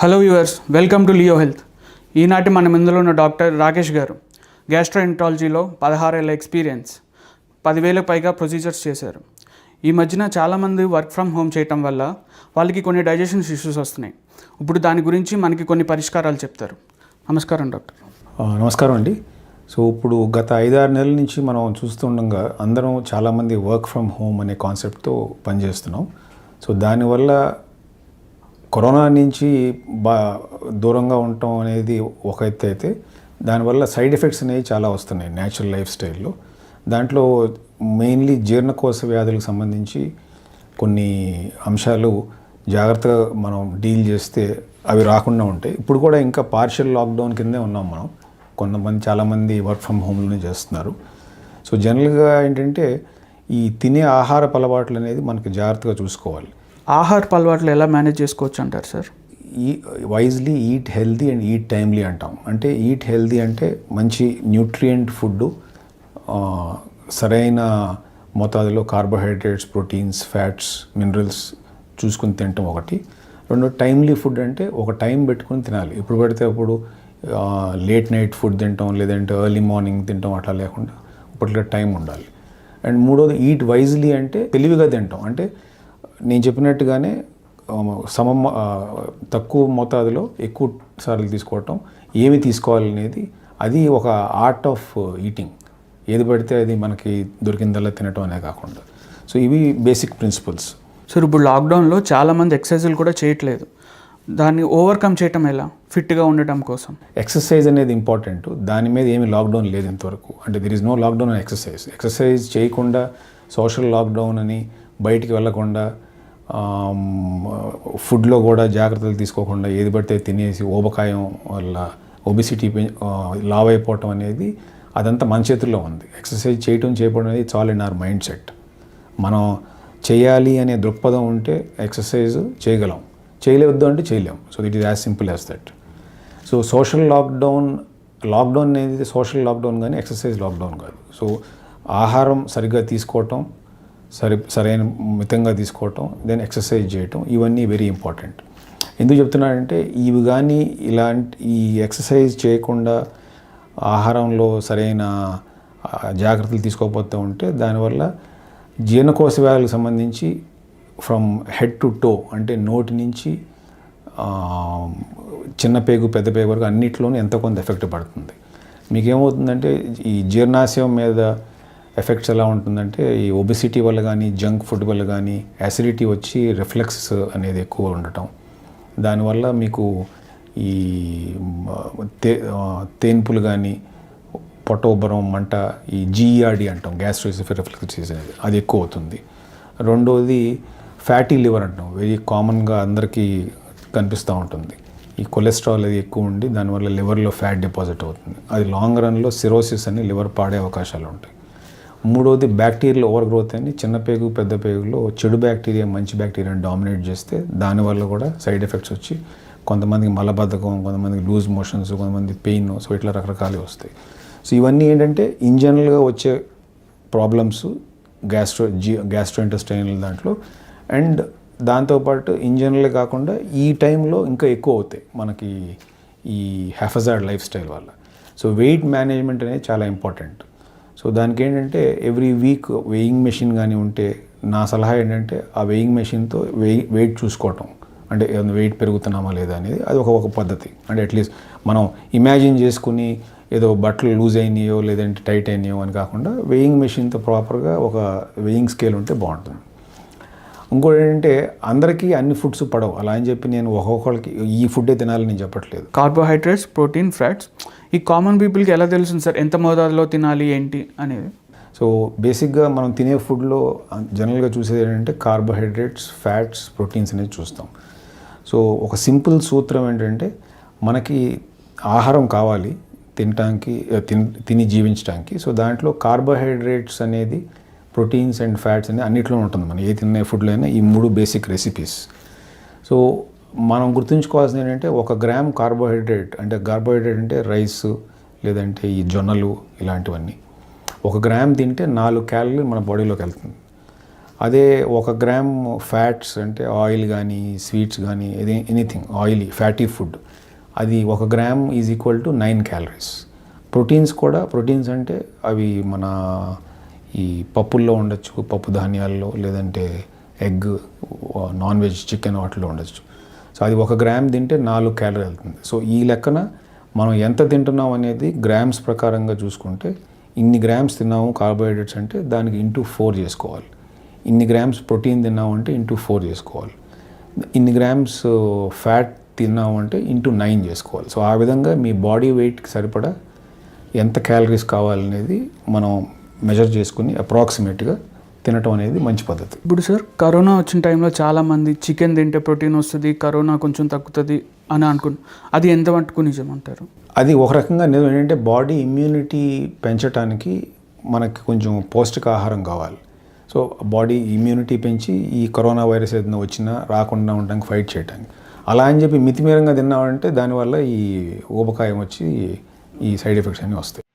Hello viewers, welcome to Leo health. ఈనాటి మన ముందులో ఉన్న డాక్టర్ రాకేష్ గారు గ్యాస్ట్రోఎంట్రాలజీలో 16 ఏళ్ళ ఎక్స్పీరియన్స్, 10,000 పైగా ప్రొసీజర్స్ చేశారు. ఈ మధ్యన చాలామంది వర్క్ ఫ్రమ్ హోమ్ చేయటం వల్ల వాళ్ళకి కొన్ని డైజెషన్ ఇష్యూస్ వస్తున్నాయి. ఇప్పుడు దాని గురించి మనకి కొన్ని పరిష్కారాలు చెప్తారు. నమస్కారం డాక్టర్. నమస్కారం అండి. సో ఇప్పుడు గత 5-6 నెలల నుంచి మనం చూస్తుండగా అందరం చాలామంది వర్క్ ఫ్రమ్ హోమ్ అనే కాన్సెప్ట్తో పనిచేస్తున్నాం. సో దానివల్ల కరోనా నుంచి దూరంగా ఉండటం అనేది ఒక ఎత్తు అయితే, దానివల్ల సైడ్ ఎఫెక్ట్స్ అనేవి చాలా వస్తున్నాయి న్యాచురల్ లైఫ్ స్టైల్లో. దాంట్లో మెయిన్లీ జీర్ణకోశ వ్యాధులకు సంబంధించి కొన్ని అంశాలు జాగ్రత్తగా మనం డీల్ చేస్తే అవి రాకుండా ఉంటాయి. ఇప్పుడు కూడా ఇంకా పార్షియల్ లాక్డౌన్ కిందే ఉన్నాం మనం. చాలామంది వర్క్ ఫ్రమ్ హోమ్లోనే చేస్తున్నారు. సో జనరల్గా ఏంటంటే ఈ తినే ఆహారపు అలవాట్లు అనేది మనకి జాగ్రత్తగా చూసుకోవాలి. ఆహారపు అలవాట్లు ఎలా మేనేజ్ చేసుకోవచ్చు అంటారు sir? Wisely eat healthy and eat timely అంటాం. అంటే ఈట్ హెల్దీ అంటే మంచి న్యూట్రియంట్ ఫుడ్, సరైన మోతాదులో కార్బోహైడ్రేట్స్, ప్రోటీన్స్, ఫ్యాట్స్, మినరల్స్ చూసుకుని తినటం ఒకటి. రెండు, టైమ్లీ ఫుడ్ అంటే ఒక టైం పెట్టుకుని తినాలి. ఇప్పుడు పడితే అప్పుడు లేట్ నైట్ ఫుడ్ తింటాం, లేదంటే ఎర్లీ మార్నింగ్ తింటాం, అట్లా లేకుండా పర్టికులర్ టైం ఉండాలి. అండ్ మూడోది ఈట్ వైజ్లీ అంటే తెలివిగా తింటాం. అంటే నేను చెప్పినట్టుగానే తక్కువ మోతాదులో ఎక్కువ సార్లు తీసుకోవటం, ఏమి తీసుకోవాలనేది అది ఒక ఆర్ట్ ఆఫ్ ఈటింగ్. ఏది పడితే అది మనకి దొరికిందల్లా తినటం అనే కాకుండా. సో ఇవి బేసిక్ ప్రిన్సిపల్స్. సార్ ఇప్పుడు లాక్డౌన్లో చాలామంది ఎక్సర్సైజులు కూడా చేయట్లేదు. దాన్ని ఓవర్కమ్ చేయటం ఎలా, ఫిట్గా ఉండటం కోసం? ఎక్సర్సైజ్ అనేది ఇంపార్టెంట్. దాని మీద ఏమి లాక్డౌన్ లేదు ఇంతవరకు. అంటే there is no lockdown on exercise. Exercise చేయకుండా, సోషల్ లాక్డౌన్ అని బయటికి వెళ్ళకుండా, ఫుడ్లో కూడా జాగ్రత్తలు తీసుకోకుండా ఏది పడితే తినేసి ఊబకాయం వల్ల ఒబిసిటీ లావ్ అయిపోవటం అనేది అదంతా మన చేతుల్లో ఉంది. ఎక్సర్సైజ్ చేయకపోవడం అనేది it's all in our mind set. మనం చేయాలి అనే దృక్పథం ఉంటే ఎక్సర్సైజ్ చేయగలం, చేయలేవద్దు అంటే చేయలేం. So it is as simple as that. So social lockdown అనేది సోషల్ లాక్డౌన్ కానీ ఎక్సర్సైజ్ లాక్డౌన్ కాదు. సో ఆహారం సరిగ్గా తీసుకోవటం, సరైన మితంగా తీసుకోవటం, దెన్ ఎక్సర్సైజ్ చేయటం, ఇవన్నీ వెరీ ఇంపార్టెంట్. ఎందుకు చెప్తున్నానంటే ఇవి కానీ ఈ ఎక్సర్సైజ్ చేయకుండా ఆహారంలో సరైన జాగ్రత్తలు తీసుకోకపోతూ ఉంటే దానివల్ల జీర్ణకోశ వ్యాధులకు సంబంధించి ఫ్రమ్ హెడ్ టు టో, అంటే నోటి నుంచి చిన్న పేగు పెద్ద పేగు వరకు అన్నిట్లోనూ ఎంతో కొంత ఎఫెక్ట్ పడుతుంది. మీకేమవుతుందంటే ఈ జీర్ణాశయం మీద ఎఫెక్ట్స్ ఎలా ఉంటుందంటే ఈ ఒబిసిటీ వల్ల కానీ, జంక్ ఫుడ్ వల్ల కానీ యాసిడిటీ వచ్చి రిఫ్లెక్స్ అనేది ఎక్కువ ఉండటం, దానివల్ల మీకు ఈ తేన్పులు కానీ, పొట్టోబ్బరం, మంట, ఈ జీఈఆర్డి అంటాం, గ్యాస్ట్రోఎసోఫేజియల్ రిఫ్లెక్స్ డిసీజ్ అనేది, అది ఎక్కువ అవుతుంది. రెండోది ఫ్యాటీ లివర్ అంటాం, వెరీ కామన్గా అందరికీ కనిపిస్తూ ఉంటుంది. ఈ కొలెస్ట్రాల్ అది ఎక్కువ ఉండి దానివల్ల లివర్లో ఫ్యాట్ డిపాజిట్ అవుతుంది. అది లాంగ్ రన్లో సిరోసిస్ అని లివర్ పాడే అవకాశాలు ఉంటాయి. మూడవది బ్యాక్టీరియల్ ఓవర్ గ్రోత్ అని, చిన్న పేగు పెద్ద పేగులో చెడు బ్యాక్టీరియా మంచి బ్యాక్టీరియాని డామినేట్ చేస్తే దానివల్ల కూడా సైడ్ ఎఫెక్ట్స్ వచ్చి కొంతమందికి మలబద్ధకం, కొంతమందికి లూజ్ మోషన్స్, కొంతమంది పెయిన్, సో ఇట్లా రకరకాలు వస్తాయి. సో ఇవన్నీ ఏంటంటే ఇన్ జనరల్గా వచ్చే ప్రాబ్లమ్స్ గ్యాస్ట్రోఇంటెస్టైనల్ దాంట్లో. అండ్ దాంతోపాటు ఇన్ జనరల్ కాకుండా ఈ టైంలో ఇంకా ఎక్కువ అవుతాయి మనకి ఈ హ్యాఫజార్డ్ లైఫ్ స్టైల్ వల్ల. సో వెయిట్ మేనేజ్మెంట్ అనేది చాలా ఇంపార్టెంట్. సో దానికి ఏంటంటే ఎవ్రీ వీక్ వెయింగ్ మెషిన్ కానీ ఉంటే, నా సలహా ఏంటంటే ఆ వెయింగ్ మెషిన్తో వెయిట్ చూసుకోవటం, అంటే వెయిట్ పెరుగుతున్నామా లేదా అనేది అది ఒక పద్ధతి. అంటే అట్లీస్ట్ మనం ఇమాజిన్ చేసుకుని ఏదో బట్టలు లూజ్ అయినాయో లేదంటే టైట్ అయినాయో అని కాకుండా వెయింగ్ మెషిన్తో ప్రాపర్గా ఒక వెయింగ్ స్కేల్ ఉంటే బాగుంటుంది. ఇంకోటి ఏంటంటే అందరికీ అన్ని ఫుడ్స్ పడవు. అలా అని చెప్పి నేను ఒక్కొక్కరికి ఈ ఫుడ్డే తినాలని నేను చెప్పట్లేదు. కార్బోహైడ్రేట్స్, ప్రోటీన్, ఫ్యాట్స్ ఈ కామన్ పీపుల్కి ఎలా తెలుస్తుంది సార్ ఎంత మోతాదులో తినాలి ఏంటి అనేది? సో బేసిక్గా మనం తినే ఫుడ్లో జనరల్గా చూసేది ఏంటంటే కార్బోహైడ్రేట్స్, ఫ్యాట్స్, ప్రోటీన్స్ అనేది చూస్తాం. సో ఒక సింపుల్ సూత్రం ఏంటంటే మనకి ఆహారం కావాలి తినటానికి, తిని జీవించడానికి. సో దాంట్లో కార్బోహైడ్రేట్స్ అనేది, ప్రోటీన్స్ అండ్ ఫ్యాట్స్ అనేది అన్నిట్లో ఉంటుంది. మనం ఏ తినే ఫుడ్లో అయినా ఈ 3 బేసిక్ రెసిపీస్. సో మనం గుర్తుంచుకోవాల్సింది ఏంటంటే 1 గ్రామ్ కార్బోహైడ్రేట్ అంటే రైస్ లేదంటే ఈ జొన్నలు ఇలాంటివన్నీ 1 గ్రామ్ తింటే 4 క్యాలరీలు మన బాడీలోకి వెళ్తుంది. అదే 1 గ్రామ్ ఫ్యాట్స్ అంటే ఆయిల్ కానీ స్వీట్స్ కానీ ఎనీథింగ్ ఆయిలీ ఫ్యాటీ ఫుడ్, అది 1 gram is equal to 9 calories. Proteins కూడా, ప్రోటీన్స్ అంటే అవి మన ఈ పప్పుల్లో ఉండొచ్చు, పప్పు ధాన్యాల్లో, లేదంటే ఎగ్, నాన్ వెజ్ చికెన్ వాటిలో ఉండొచ్చు. సో అది 1 గ్రామ్ తింటే 4 క్యాలరీ వెళ్తుంది. సో ఈ లెక్కన మనం ఎంత తింటున్నాం అనేది గ్రామ్స్ ప్రకారంగా చూసుకుంటే, ఇన్ని గ్రామ్స్ తిన్నాము కార్బోహైడ్రేట్స్ అంటే దానికి ఇంటూ 4 చేసుకోవాలి. ఇన్ని గ్రామ్స్ ప్రోటీన్ తిన్నాము అంటే ఇంటూ 4 చేసుకోవాలి. ఇన్ని గ్రామ్స్ ఫ్యాట్ తిన్నాము అంటే ఇంటూ 9 చేసుకోవాలి. సో ఆ విధంగా మీ బాడీ వెయిట్కి సరిపడా ఎంత క్యాలరీస్ కావాలనేది మనం మెజర్ చేసుకుని అప్రాక్సిమేట్గా తినటం అనేది మంచి పద్ధతి. ఇప్పుడు సార్ కరోనా వచ్చిన టైంలో చాలామంది చికెన్ తింటే ప్రోటీన్ వస్తుంది, కరోనా కొంచెం తగ్గుతుంది అని అది ఎంత మటుకు నిజం అంటారు? అది ఒక రకంగా నిజం. ఏంటంటే బాడీ ఇమ్యూనిటీ పెంచడానికి మనకి కొంచెం పౌష్టికాహారం కావాలి. సో బాడీ ఇమ్యూనిటీ పెంచి ఈ కరోనా వైరస్ ఏదైనా వచ్చినా రాకుండా ఉండడానికి ఫైట్ చేయడానికి. అలా అని చెప్పి మితిమీరంగా తిన్నామంటే దానివల్ల ఈ ఊబకాయం వచ్చి ఈ సైడ్ ఎఫెక్ట్స్ అన్నీ వస్తాయి.